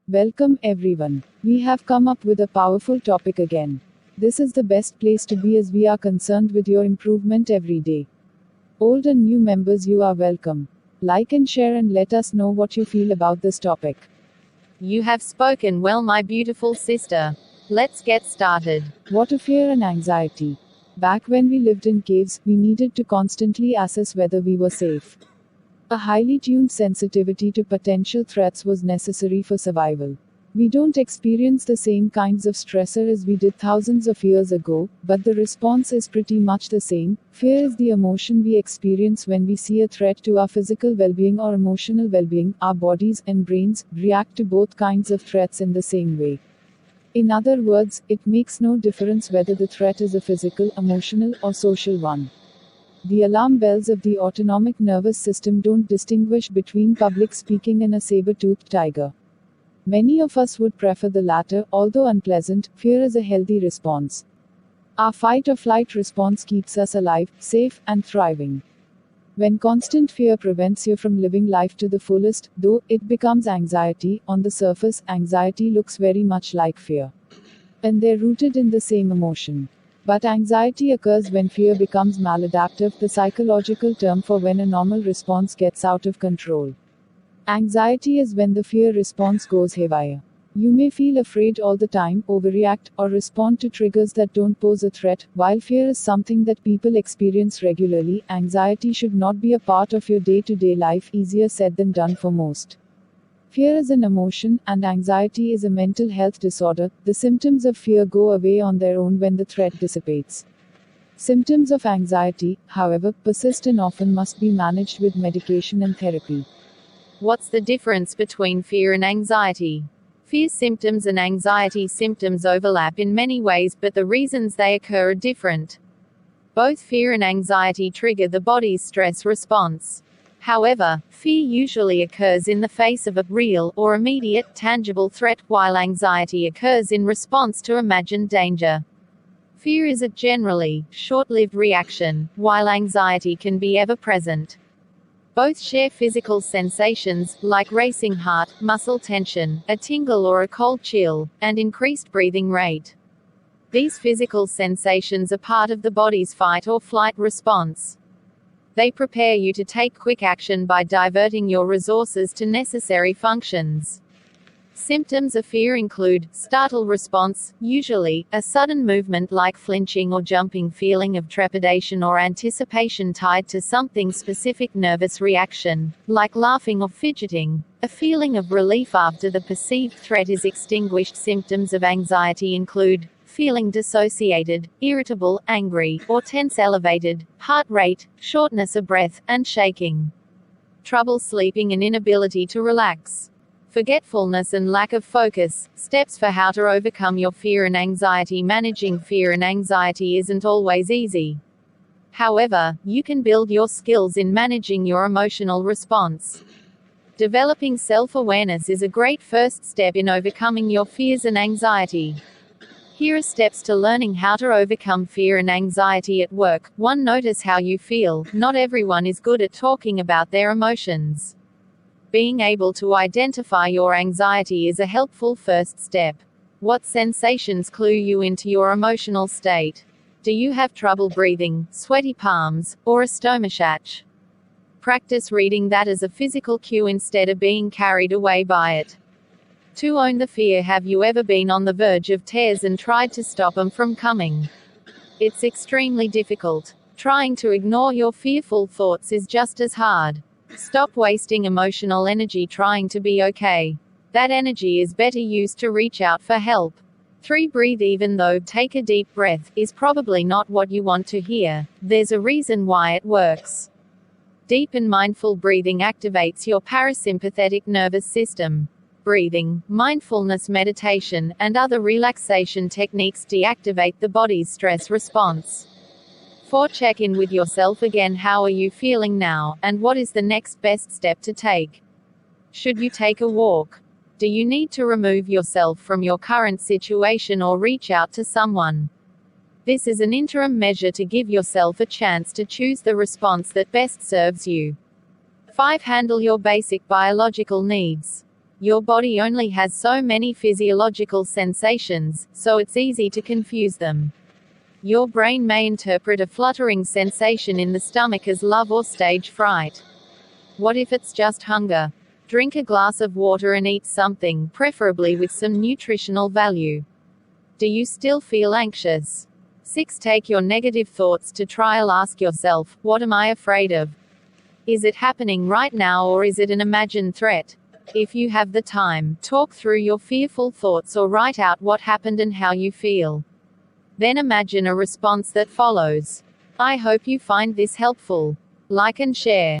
Welcome everyone. We have come up with a powerful topic again. This is the best place to be as we are concerned with your improvement every day. Old and new members, you are welcome. Like and share and let us know what you feel about this topic. You have spoken well, my beautiful sister. Let's get started. What a fear and anxiety. Back when we lived in caves, we needed to constantly assess whether we were safe. A highly tuned sensitivity to potential threats was necessary for survival. We don't experience the same kinds of stressor as we did thousands of years ago, but the response is pretty much the same. Fear is the emotion we experience when we see a threat to our physical well-being or emotional well-being. Our bodies and brains react to both kinds of threats in the same way. In other words, it makes no difference whether the threat is a physical, emotional, or social one. The alarm bells of the autonomic nervous system don't distinguish between public speaking and a saber-toothed tiger. Many of us would prefer the latter, although unpleasant. Fear is a healthy response. Our fight or flight response keeps us alive, safe, and thriving. When constant fear prevents you from living life to the fullest, though, it becomes anxiety. On the surface, anxiety looks very much like fear. And they're rooted in the same emotion. But anxiety occurs when fear becomes maladaptive, the psychological term for when a normal response gets out of control. Anxiety is when the fear response goes haywire. You may feel afraid all the time, overreact, or respond to triggers that don't pose a threat. While fear is something that people experience regularly, anxiety should not be a part of your day-to-day life. Easier said than done for most. Fear is an emotion, and anxiety is a mental health disorder. The symptoms of fear go away on their own when the threat dissipates. Symptoms of anxiety, however, persist and often must be managed with medication and therapy. What's the difference between fear and anxiety? Fear symptoms and anxiety symptoms overlap in many ways, but the reasons they occur are different. Both fear and anxiety trigger the body's stress response. However, fear usually occurs in the face of a real, or immediate, tangible threat, while anxiety occurs in response to imagined danger. Fear is a generally short-lived reaction, while anxiety can be ever-present. Both share physical sensations, like racing heart, muscle tension, a tingle or a cold chill, and increased breathing rate. These physical sensations are part of the body's fight or flight response. They prepare you to take quick action by diverting your resources to necessary functions. Symptoms of fear include startle response, usually a sudden movement like flinching or jumping, feeling of trepidation or anticipation tied to something specific, nervous reaction, like laughing or fidgeting, a feeling of relief after the perceived threat is extinguished. Symptoms of anxiety include feeling dissociated, irritable, angry, or tense, elevated heart rate, shortness of breath, and shaking. Trouble sleeping and inability to relax. Forgetfulness and lack of focus. Steps for how to overcome your fear and anxiety. Managing fear and anxiety isn't always easy. However, you can build your skills in managing your emotional response. Developing self-awareness is a great first step in overcoming your fears and anxiety. Here are steps to learning how to overcome fear and anxiety at work. 1. Notice how you feel. Not everyone is good at talking about their emotions. Being able to identify your anxiety is a helpful first step. What sensations clue you into your emotional state? Do you have trouble breathing, sweaty palms, or a stomach ache? Practice reading that as a physical cue instead of being carried away by it. 2. Own the fear. Have you ever been on the verge of tears and tried to stop them from coming? It's extremely difficult. Trying to ignore your fearful thoughts is just as hard. Stop wasting emotional energy trying to be okay. That energy is better used to reach out for help. 3. Breathe. Even though take a deep breath is probably not what you want to hear, there's a reason why it works. Deep and mindful breathing activates your parasympathetic nervous system. Breathing, mindfulness meditation, and other relaxation techniques deactivate the body's stress response. 4. Check in with yourself again. How are you feeling now, and what is the next best step to take? Should you take a walk? Do you need to remove yourself from your current situation or reach out to someone? This is an interim measure to give yourself a chance to choose the response that best serves you. 5. Handle your basic biological needs. Your body only has so many physiological sensations, so it's easy to confuse them. Your brain may interpret a fluttering sensation in the stomach as love or stage fright. What if it's just hunger? Drink a glass of water and eat something, preferably with some nutritional value. Do you still feel anxious? 6. Take your negative thoughts to trial. Ask yourself, what am I afraid of? Is it happening right now or is it an imagined threat? If you have the time, talk through your fearful thoughts or write out what happened and how you feel. Then imagine a response that follows. I hope you find this helpful. Like and share.